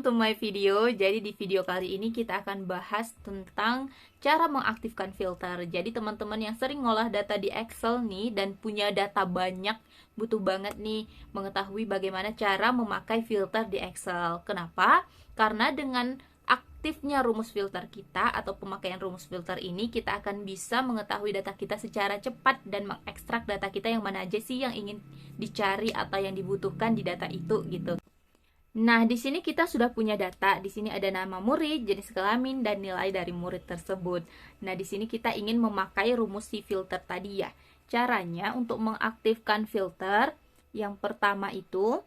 welcome to my video. Jadi di video kali ini kita akan bahas tentang cara mengaktifkan filter. Jadi teman-teman yang sering ngolah data di Excel nih dan punya data banyak, butuh banget nih mengetahui bagaimana cara memakai filter di Excel. Kenapa? Karena dengan aktifnya rumus filter kita atau pemakaian rumus filter ini, kita akan bisa mengetahui data kita secara cepat dan mengekstrak data kita yang mana aja sih yang ingin dicari atau yang dibutuhkan di data itu gitu. Nah, di sini kita sudah punya data. Di sini ada nama murid, jenis kelamin, dan nilai dari murid tersebut. Nah, di sini kita ingin memakai rumus si filter tadi ya. Caranya untuk mengaktifkan filter, yang pertama itu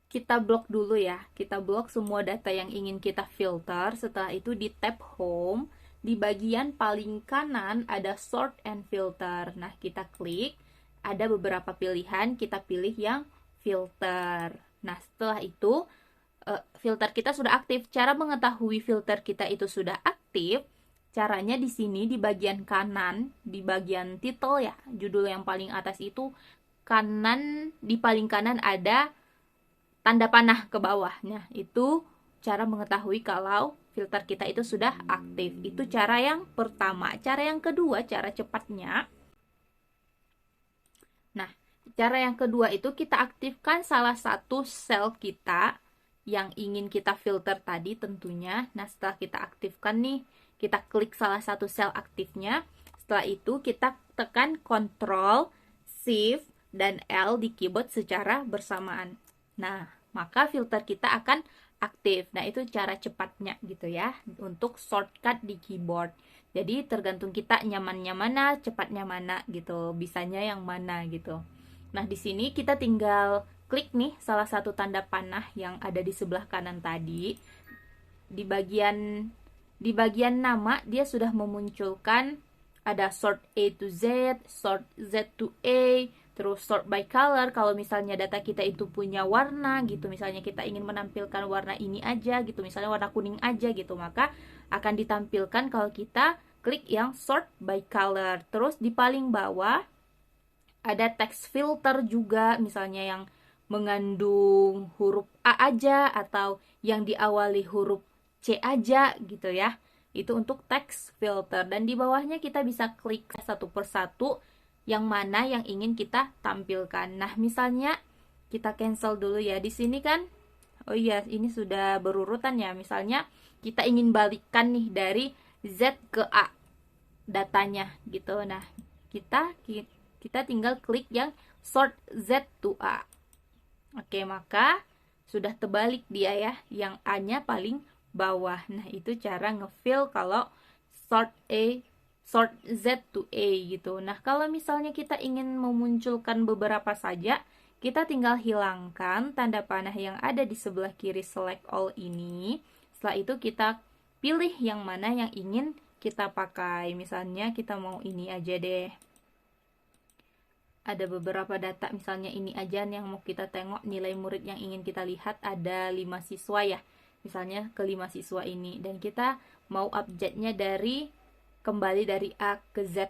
kita blok dulu ya. Kita blok semua data yang ingin kita filter. Setelah itu di tab Home, di bagian paling kanan ada Sort and Filter. Nah, kita klik. Ada beberapa pilihan, kita pilih yang filter. Nah, setelah itu filter kita sudah aktif. Cara mengetahui filter kita itu sudah aktif, caranya di sini di bagian kanan, di bagian title ya, judul yang paling atas itu kanan, di paling kanan ada tanda panah ke bawahnya. Itu cara mengetahui kalau filter kita itu sudah aktif. Itu cara yang pertama. Cara yang kedua, cara cepatnya. Nah, cara yang kedua itu kita aktifkan salah satu sel kita yang ingin kita filter tadi tentunya. Nah, setelah kita aktifkan nih, kita klik salah satu sel aktifnya. Setelah itu kita tekan Ctrl, Shift, dan L di keyboard secara bersamaan. Nah, maka filter kita akan aktif. Nah, itu cara cepatnya gitu ya, untuk shortcut di keyboard. Jadi tergantung kita nyamannya mana, cepatnya mana gitu, bisanya yang mana gitu. Nah, di sini kita tinggal klik nih salah satu tanda panah yang ada di sebelah kanan tadi. Di bagian nama dia sudah memunculkan ada sort A to Z, sort Z to A, terus sort by color. Kalau misalnya data kita itu punya warna gitu, misalnya kita ingin menampilkan warna ini aja gitu, misalnya warna kuning aja gitu, maka akan ditampilkan kalau kita klik yang sort by color. Terus di paling bawah ada text filter juga, misalnya yang mengandung huruf A aja atau yang diawali huruf C aja gitu ya. Itu untuk text filter. Dan di bawahnya kita bisa klik satu persatu yang mana yang ingin kita tampilkan. Nah, misalnya kita cancel dulu ya. Di sini kan, oh iya, ini sudah berurutan ya. Misalnya kita ingin balikan nih dari Z ke A datanya gitu. Nah, kita tinggal klik yang sort Z to A. Oke, maka sudah terbalik dia ya, yang A-nya paling bawah. Nah, itu cara ngefill kalau sort Z to A gitu. Nah, kalau misalnya kita ingin memunculkan beberapa saja, kita tinggal hilangkan tanda panah yang ada di sebelah kiri select all ini. Setelah itu kita pilih yang mana yang ingin kita pakai. Misalnya kita mau ini aja deh. Ada beberapa data, misalnya ini aja yang mau kita tengok, nilai murid yang ingin kita lihat ada 5 siswa ya. Misalnya ke 5 siswa ini, dan kita mau abjadnya kembali dari A ke Z.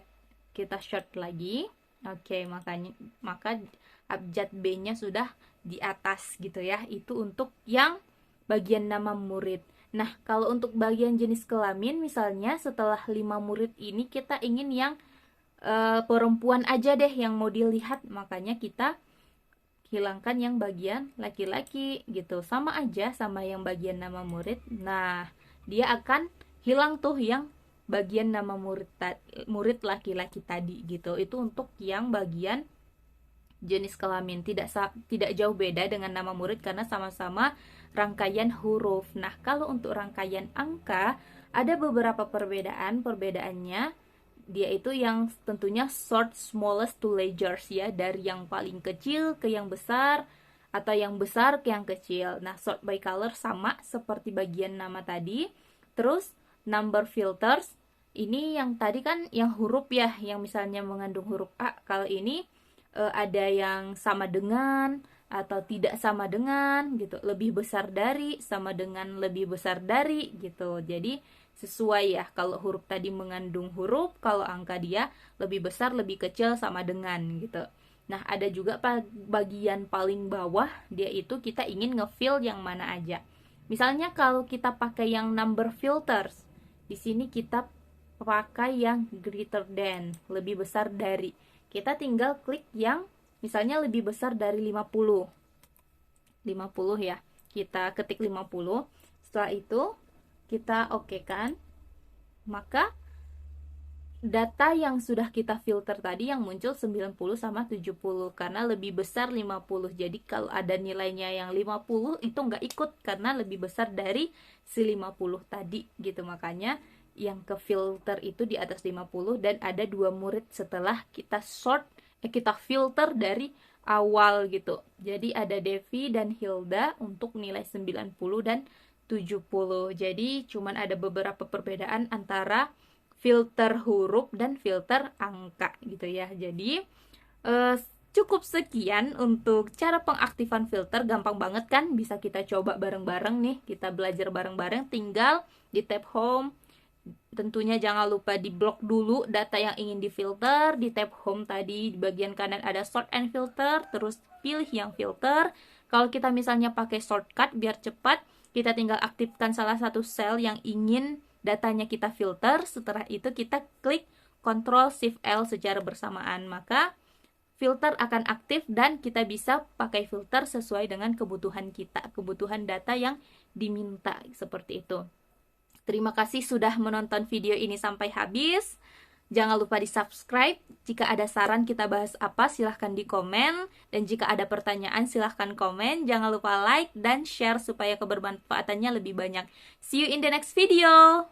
Kita short lagi. Oke, maka abjad B-nya sudah di atas gitu ya. Itu untuk yang bagian nama murid. Nah, kalau untuk bagian jenis kelamin, misalnya setelah 5 murid ini kita ingin yang perempuan aja deh yang mau dilihat, makanya kita hilangkan yang bagian laki-laki gitu. Sama aja sama yang bagian nama murid. Nah, dia akan hilang tuh yang bagian nama murid laki-laki tadi gitu. Itu untuk yang bagian jenis kelamin. Tidak jauh beda dengan nama murid karena sama-sama rangkaian huruf. Nah, kalau untuk rangkaian angka ada beberapa perbedaan. Perbedaannya dia itu yang tentunya sort smallest to largest ya, dari yang paling kecil ke yang besar atau yang besar ke yang kecil. Nah, sort by color sama seperti bagian nama tadi. Terus number filters, ini yang tadi kan yang huruf ya, yang misalnya mengandung huruf A. Kalau ini ada yang sama dengan atau tidak sama dengan gitu, lebih besar dari, sama dengan, lebih besar dari gitu. Jadi sesuai ya, kalau huruf tadi mengandung huruf, kalau angka dia lebih besar, lebih kecil, sama dengan gitu. Nah, ada juga bagian paling bawah, dia itu kita ingin ngefill yang mana aja. Misalnya kalau kita pakai yang number filters, di sini kita pakai yang greater than, lebih besar dari. Kita tinggal klik yang misalnya lebih besar dari 50. 50 ya. Kita ketik 50. Setelah itu kita okekan. Maka data yang sudah kita filter tadi yang muncul 90 sama 70 karena lebih besar 50. Jadi kalau ada nilainya yang 50 itu nggak ikut karena lebih besar dari si 50 tadi gitu. Makanya yang ke filter itu di atas 50 dan ada 2 murid setelah kita kita filter dari awal gitu. Jadi ada Devi dan Hilda untuk nilai 90 dan 70. Jadi cuman ada beberapa perbedaan antara filter huruf dan filter angka gitu ya. Jadi cukup sekian untuk cara pengaktifan filter. Gampang banget kan, bisa kita coba bareng-bareng nih, kita belajar bareng-bareng. Tinggal di tab home, tentunya jangan lupa di blok dulu data yang ingin difilter. Di tab home tadi di bagian kanan ada sort and filter, terus pilih yang filter. Kalau kita misalnya pakai shortcut biar cepat, kita tinggal aktifkan salah satu sel yang ingin datanya kita filter. Setelah itu kita klik Ctrl Shift L secara bersamaan, maka filter akan aktif dan kita bisa pakai filter sesuai dengan kebutuhan kita, kebutuhan data yang diminta, seperti itu. Terima kasih sudah menonton video ini sampai habis. Jangan lupa di subscribe. Jika ada saran kita bahas apa, silahkan di komen. Dan jika ada pertanyaan, silahkan komen. Jangan lupa like dan share supaya kebermanfaatannya lebih banyak. See you in the next video.